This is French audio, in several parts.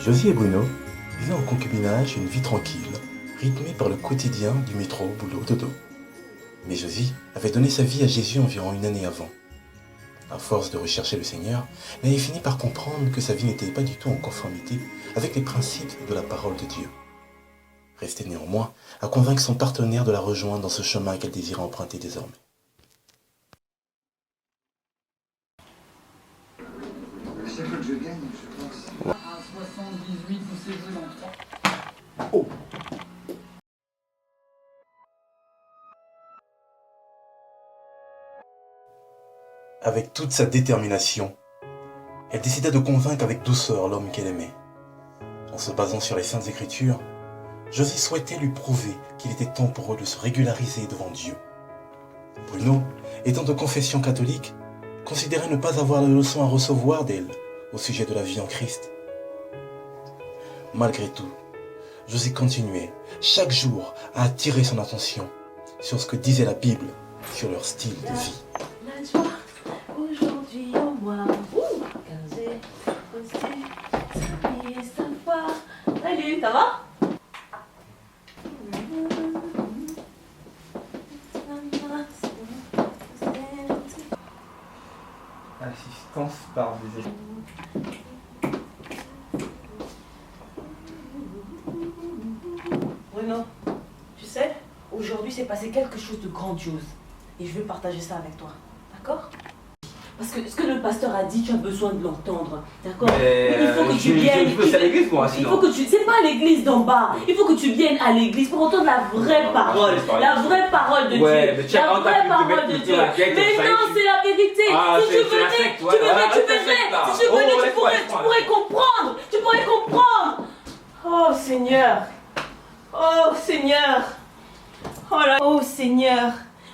Josie et Bruno vivaient en concubinage une vie tranquille, rythmée par le quotidien du métro, boulot, dodo. Mais Josie avait donné sa vie à Jésus environ une année avant. À force de rechercher le Seigneur, elle avait fini par comprendre que sa vie n'était pas du tout en conformité avec les principes de la parole de Dieu. Restait néanmoins à convaincre son partenaire de la rejoindre dans ce chemin qu'elle désirait emprunter désormais. Chaque fois que je gagne, je pense. À 78, vous savez jouer dans 3. Oh! Avec toute sa détermination, elle décida de convaincre avec douceur l'homme qu'elle aimait. En se basant sur les Saintes Écritures, Josie souhaitait lui prouver qu'il était temps pour eux de se régulariser devant Dieu. Bruno, étant de confession catholique, considérait ne pas avoir de leçon à recevoir d'elle au sujet de la vie en Christ. Malgré tout, Josie continuait chaque jour à attirer son attention sur ce que disait la Bible sur leur style de vie. La joie, aujourd'hui au moins, car j'ai reçu sa vie et sa foi. Salut, ça va? Assistance par des Bruno, tu sais, aujourd'hui s'est passé quelque chose de grandiose. Et je veux partager ça avec toi. D'accord? Parce que ce que le pasteur a dit, tu as besoin de l'entendre. D'accord? Il faut que tu viennes. Je peux à l'église moi, Il sinon. faut que tu. C'est pas à l'église d'en bas. Il faut que tu viennes à l'église pour entendre la vraie parole. La vraie parole de Ouais, Dieu. mais tiens, La vraie parole de Dieu. Mais non, c'est la vérité. Ah, Si tu venais, tu verrais. Si tu venais, tu pourrais comprendre. Tu pourrais comprendre. Oh Seigneur. Oh Seigneur. Oh là. Oh Seigneur.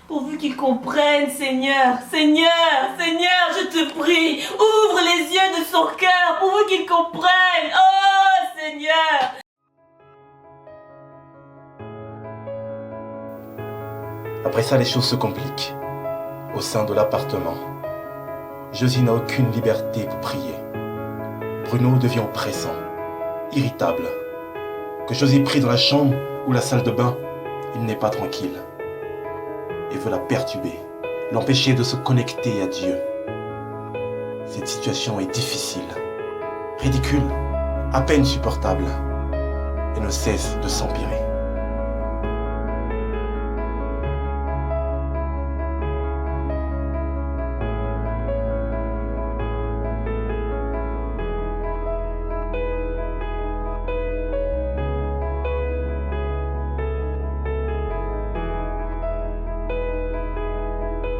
Pourvu qu'ils comprennent, Seigneur, Seigneur, Seigneur, je te prie, ouvre les yeux de son cœur, pourvu qu'ils comprennent, oh Seigneur. Après ça, les choses se compliquent. Au sein de l'appartement, Josie n'a aucune liberté pour prier. Bruno devient oppressant, irritable. Que Josie prie dans la chambre ou la salle de bain, il n'est pas tranquille. Et veut la perturber, l'empêcher de se connecter à Dieu. Cette situation est difficile, ridicule, à peine supportable, et ne cesse de s'empirer.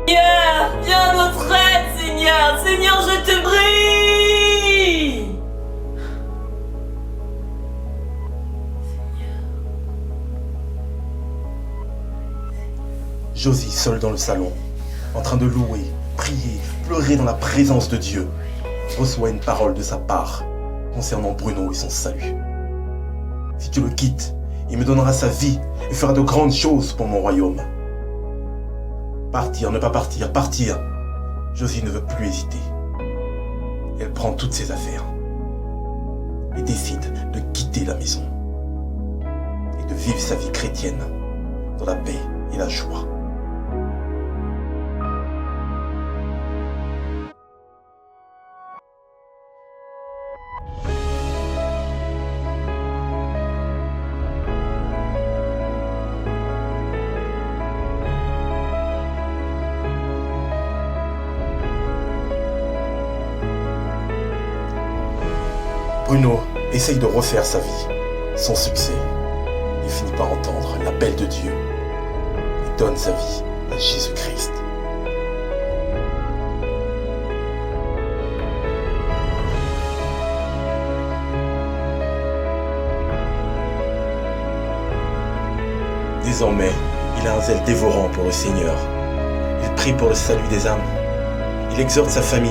Seigneur, viens à notre aide, Seigneur, Seigneur, je te prie. Josie, seule dans le salon, en train de louer, prier, pleurer dans la présence de Dieu, reçoit une parole de sa part concernant Bruno et son salut. Si tu le quittes, il me donnera sa vie et fera de grandes choses pour mon royaume. Partir, ne pas partir, partir. Josie ne veut plus hésiter. Elle prend toutes ses affaires et décide de quitter la maison et de vivre sa vie chrétienne dans la paix et la joie. Bruno essaye de refaire sa vie, sans succès. Il finit par entendre l'appel de Dieu et donne sa vie à Jésus-Christ. Désormais, il a un zèle dévorant pour le Seigneur. Il prie pour le salut des âmes. Il exhorte sa famille,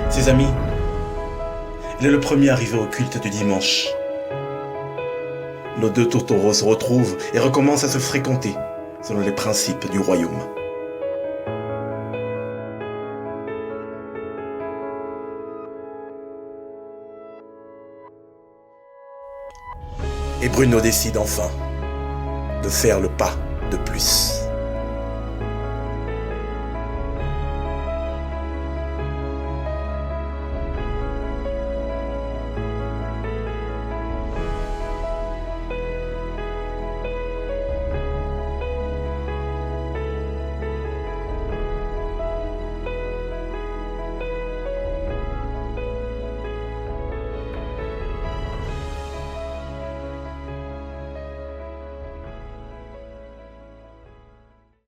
ses amis. Il est le premier arrivé au culte du dimanche. Nos deux tourtereaux se retrouvent et recommencent à se fréquenter selon les principes du royaume. Et Bruno décide enfin de faire le pas de plus.